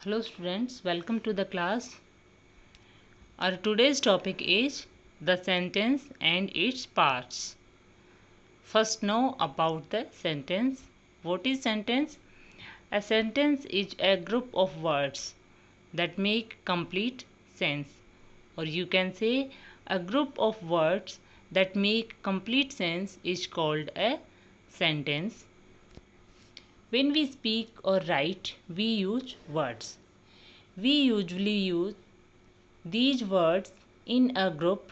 Hello students, welcome to the class. Our today's topic is the sentence and its parts. First know about the sentence. What is sentence? A sentence is a group of words that make complete sense, or you can say a group of words that make complete sense is called a sentence. When we speak or write, we use words. We usually use these words in a group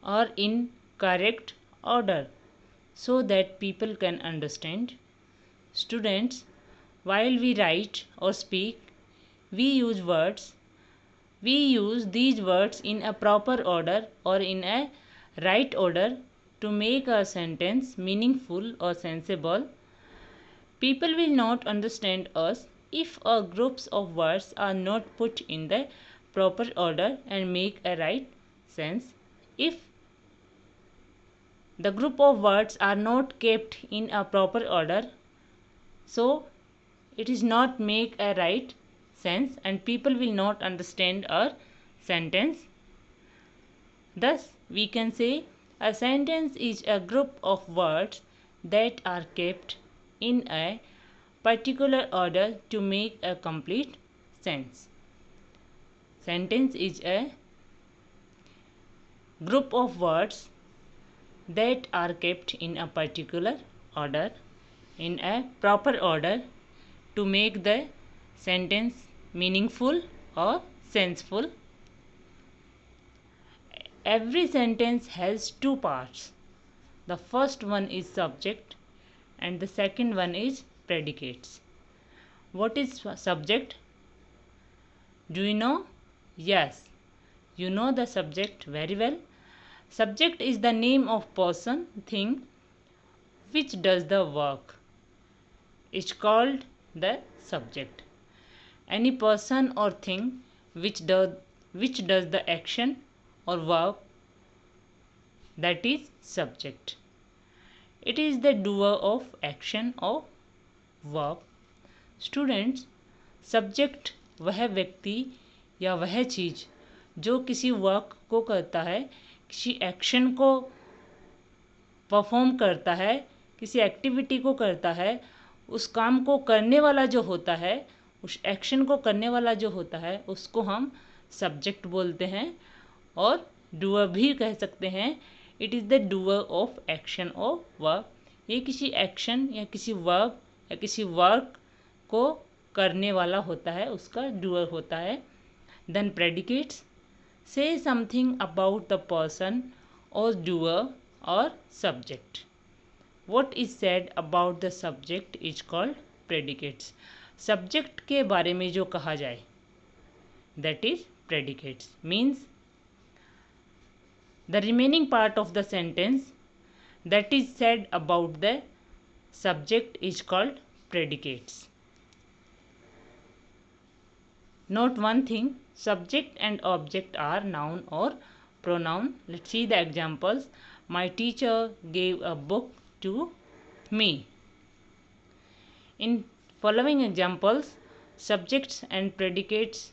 or in correct order so that people can understand. Students, while we write or speak, we use words. We use these words in a proper order or in a right order to make a sentence meaningful or sensible. People will not understand us if our groups of words are not put in the proper order and make a right sense. If the group of words are not kept in a proper order, so it is not make a right sense and people will not understand our sentence. Thus, we can say a sentence is a group of words that are kept in a particular order to make a complete sense. Sentence is a group of words that are kept in a particular order, in a proper order to make the sentence meaningful or senseful. Every sentence has two parts. The first one is subject and the second one is predicates. What is subject? Do you know? Yes, you know the subject very well. Subject is the name of person, thing which does the work. It's called the subject. Any person or thing which does the action or work, that is subject. It is the doer of action or verb. Students, subject वह व्यक्ति या वह चीज़ जो किसी work को करता है, किसी एक्शन को परफॉर्म करता है, किसी एक्टिविटी को करता है, उस काम को करने वाला जो होता है, उस एक्शन को करने वाला जो होता है, उसको हम सब्जेक्ट बोलते हैं और डूअर भी कह सकते हैं. It is the doer of action और वर्क. ये किसी एक्शन या किसी वर्क या किसी वर्क को करने वाला होता है, उसका डूअर होता है. देन प्रेडिकेट्स से समथिंग अबाउट द पर्सन और डूअर और subject. What is said about the subject is called predicates. Subject के बारे में जो कहा जाए, that is predicates. Means the remaining part of the sentence that is said about the subject is called predicates. Note one thing, subject and object are noun or pronoun. Let's see the examples. My teacher gave a book to me. In following examples, subjects and predicates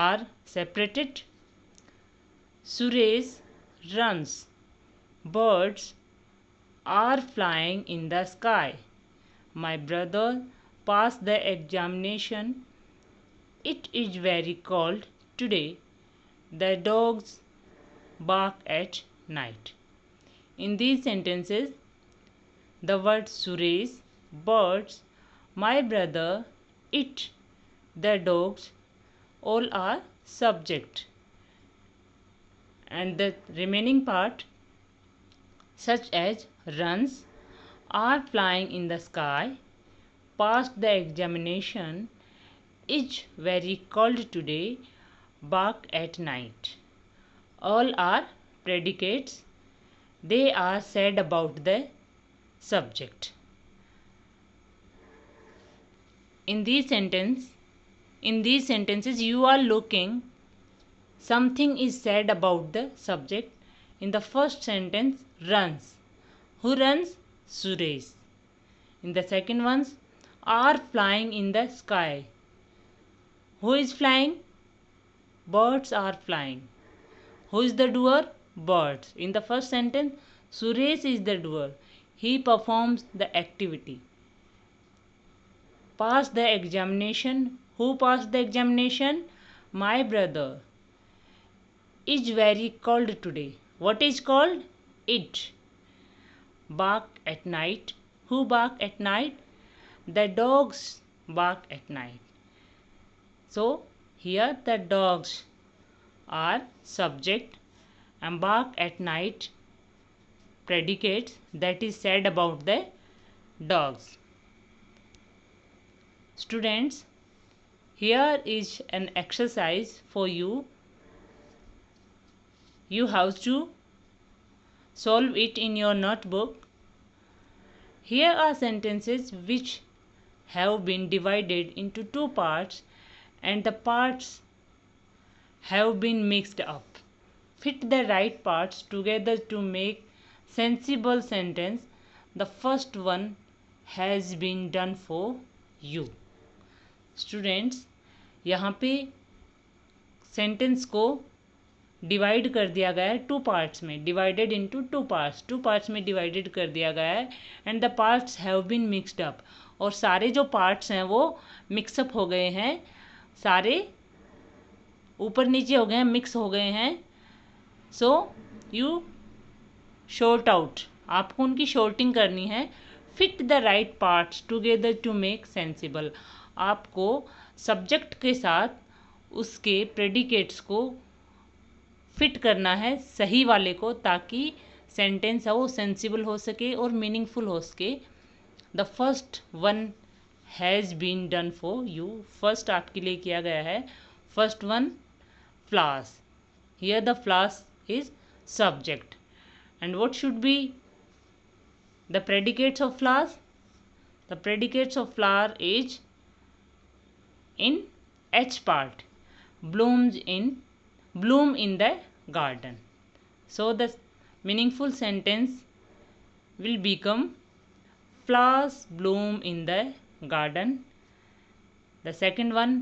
are separated. Suresh runs. Birds are flying in the sky. My brother passed the examination. It is very cold today. The dogs bark at night. In these sentences, the word Suresh, birds, my brother, it, the dogs, all are subject. And the remaining part, such as runs, are flying in the sky, passed the examination, is very cold today, bark at night. All are predicates. They are said about the subject. In these sentences you are looking, something is said about the subject. In the first sentence, runs. Who runs? Suresh. In the second ones, are flying in the sky. Who is flying? Birds are flying. Who is the doer? Birds. In the first sentence, Suresh is the doer. He performs the activity. Pass the examination. Who passed the examination? My brother. Is very cold today. What is cold? It. Bark at night. Who bark at night? The dogs bark at night. So here the dogs are subject and bark at night predicates, that is said about the dogs. Students, here is an exercise for you. You have to solve it in your notebook. Here are sentences which have been divided into two parts and the parts have been mixed up. Fit the right parts together to make sensible sentence. The first one has been done for you. Students, यहाँ पे sentence को divide कर दिया गया है two parts में, divided into two parts में divided कर दिया गया है and the parts have been mixed up, और सारे जो पार्ट्स हैं वो मिक्सअप हो गए हैं, सारे ऊपर नीचे हो गए हैं, मिक्स हो गए हैं. सो यू शॉर्ट आउट, आपको उनकी शॉर्टिंग करनी है. Fit the right parts together to make sensible, आपको सब्जेक्ट के साथ उसके प्रेडिकेट्स को फिट करना है, सही वाले को, ताकि सेंटेंस है वो सेंसिबल हो सके और मीनिंगफुल हो सके. The first one has been done for you, first आपके लिए किया गया है. First one flowers, here the flowers is subject and what should be the predicates of flowers? The predicates of flower is in H part, bloom in the garden. So the meaningful sentence will become flowers bloom in the garden. The second one,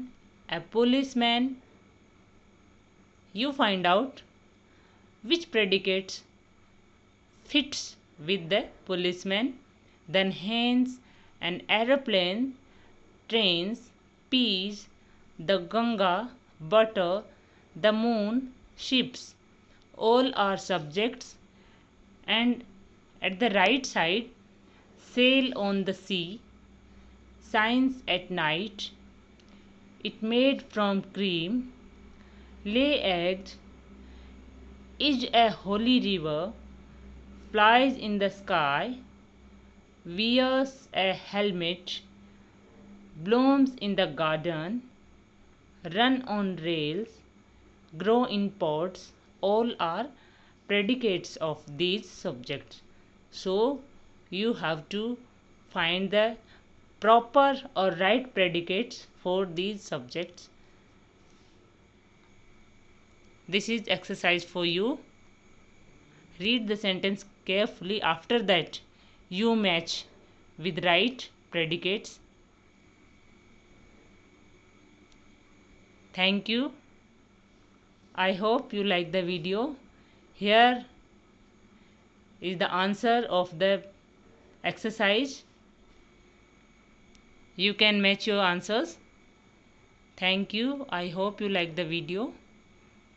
a policeman. You find out which predicates fits with the policeman. Then hens, an aeroplane, trains, peas, the Ganga, butter, the moon, ships, all are subjects. And at the right side, sail on the sea, shines at night, it made from cream, lay eggs, is a holy river, flies in the sky, wears a helmet, blooms in the garden, run on rails, grow in pots, all are predicates of these subjects. So you have to find the proper or right predicates for these subjects. This is exercise for you. Read the sentence carefully. After that, you match with right predicates. Thank you. I hope you like the video. Here is the answer of the exercise. You can match your answers. Thank you. I hope you like the video.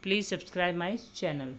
Please subscribe my channel.